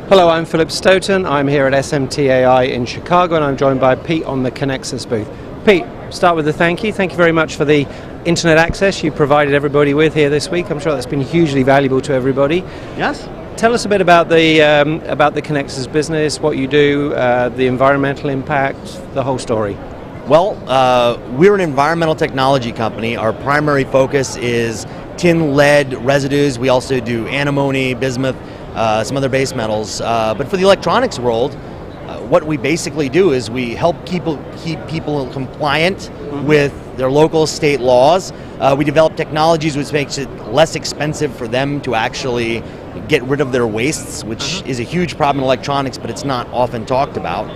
Hello, I'm Philip Stoten. I'm here at SMTAI in Chicago, and I'm joined by Pete on the Conexus booth. Pete, start with a thank you. Thank you very much for the internet access you provided everybody with here this week. I'm sure that's been hugely valuable to everybody. Yes. Tell us a bit about the Conexus business, what you do, the environmental impact, the whole story. Well, we're an environmental technology company. Our primary focus is tin, lead, residues. We also do antimony, bismuth, some other base metals. But for the electronics world, what we basically do is we help keep people compliant with their local state laws. We develop technologies which makes it less expensive for them to actually get rid of their wastes, which is a huge problem in electronics, but it's not often talked about.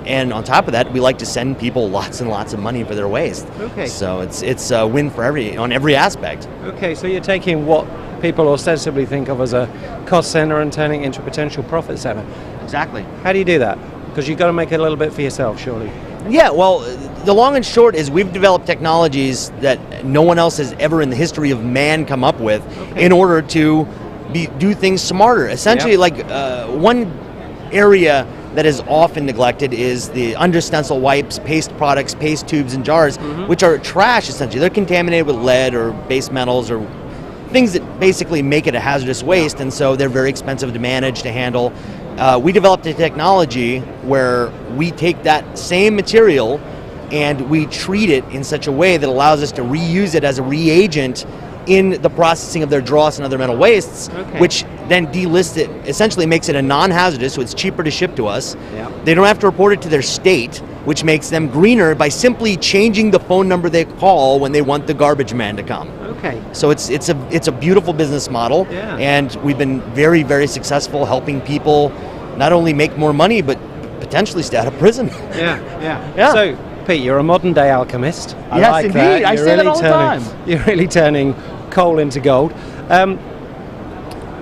And on top of that, we like to send people lots and lots of money for their waste. Okay. So it's a win for on every aspect. Okay, so you're taking what people ostensibly think of as a cost center and turning it into a potential profit center. Exactly. How do you do that? Because you've got to make it a little bit for yourself, surely. Yeah, well, the long and short is we've developed technologies that no one else has ever in the history of man come up with in order to do things smarter. Essentially, one area that is often neglected is the under-stencil wipes, paste products, paste tubes and jars, which are trash essentially. They're contaminated with lead or base metals or things that basically make it a hazardous waste, and so they're very expensive to manage, to handle. We developed a technology where we take that same material and we treat it in such a way that allows us to reuse it as a reagent in the processing of their dross and other metal wastes, which then delists it, essentially makes it a non-hazardous, so it's cheaper to ship to us. They don't have to report it to their state, which makes them greener by simply changing the phone number they call when they want the garbage man to come. So it's a beautiful business model, and we've been very, very successful helping people not only make more money, but potentially stay out of prison. So, Pete, you're a modern day alchemist. I yes, like indeed. that. I say that all the time. You're really turning coal into gold.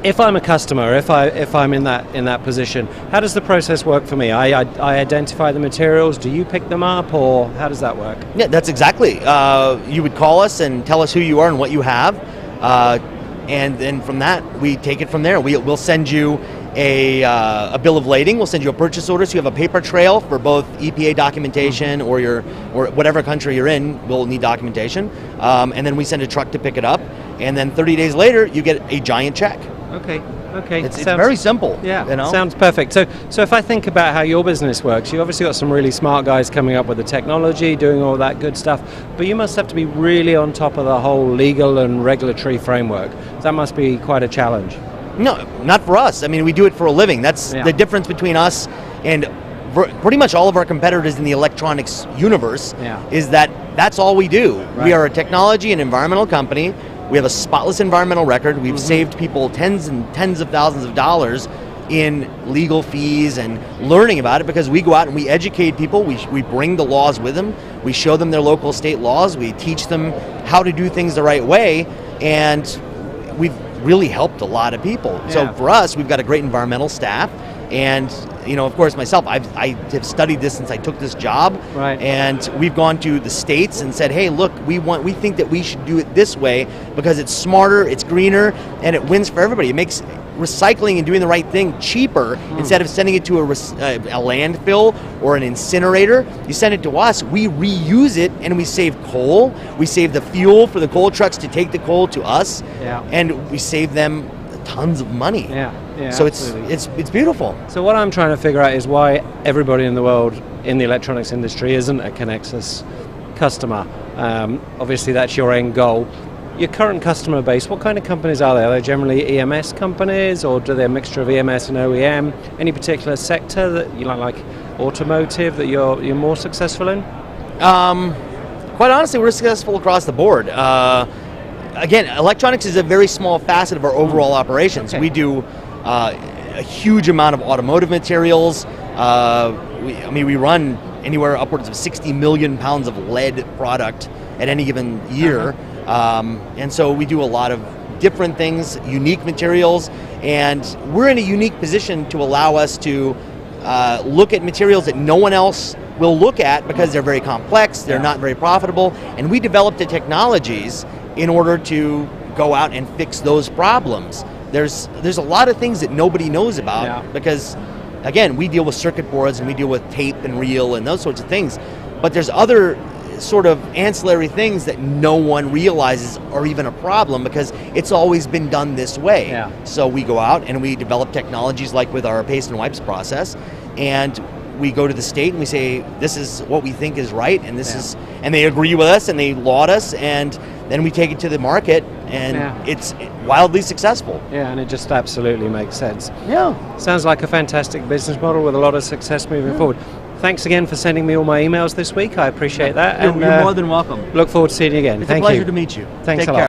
If I'm a customer, if I'm in that position, how does the process work for me? I identify the materials. Do you pick them up, or how does that work? Yeah, that's exactly. You would call us and tell us who you are and what you have, and then from that we take it from there. We'll send you a bill of lading. We'll send you a purchase order, so you have a paper trail for both EPA documentation or whatever country you're in. We'll need documentation, and then we send a truck to pick it up, and then 30 days later you get a giant check. Okay. It's very simple. Yeah, you know? Sounds perfect. So if I think about how your business works, you obviously got some really smart guys coming up with the technology, doing all that good stuff, but you must have to be really on top of the whole legal and regulatory framework. That must be quite a challenge. No, not for us. I mean, we do it for a living. That's the difference between us and pretty much all of our competitors in the electronics universe, is that that's all we do. Right. We are a technology and environmental company. We have a spotless environmental record. We've saved people tens and tens of thousands of dollars in legal fees and learning about it, because we go out and we educate people. We bring the laws with them. We show them their local state laws. We teach them how to do things the right way, and we've really helped a lot of people. So for us, we've got a great environmental staff, and of course myself, I have studied this since I took this job, and we've gone to the states and said, hey, look, we think that we should do it this way because it's smarter, it's greener, and it wins for everybody. It makes recycling and doing the right thing cheaper. Instead of sending it to a landfill or an incinerator, you send it to us, we reuse it, and we save coal, we save the fuel for the coal trucks to take the coal to us, and we save them tons of money. So it's beautiful. So what I'm trying to figure out is why everybody in the world in the electronics industry isn't a Conexus customer. Obviously that's your end goal. Your current customer base, what kind of companies are they? Are they generally EMS companies, or do they a mixture of EMS and OEM? Any particular sector that you like automotive, that you're more successful in? Quite honestly, we're successful across the board. Again, electronics is a very small facet of our overall operations. We do a huge amount of automotive materials. We run anywhere upwards of 60 million pounds of lead product at any given year. And so we do a lot of different things, unique materials, and we're in a unique position to allow us to look at materials that no one else will look at because they're very complex, they're not very profitable, and we developed the technologies in order to go out and fix those problems. There's a lot of things that nobody knows about because, again, we deal with circuit boards and we deal with tape and reel and those sorts of things. But there's other sort of ancillary things that no one realizes are even a problem because it's always been done this way. Yeah. So we go out and we develop technologies like with our paste and wipes process, and we go to the state and we say, this is what we think is right, and this is, and they agree with us and they laud us, and then we take it to the market, and it's wildly successful. Yeah, and it just absolutely makes sense. Yeah. Sounds like a fantastic business model with a lot of success moving forward. Thanks again for sending me all my emails this week. I appreciate that. You're more than welcome. Look forward to seeing you again. It's a pleasure to meet you. Thanks Take a lot. care.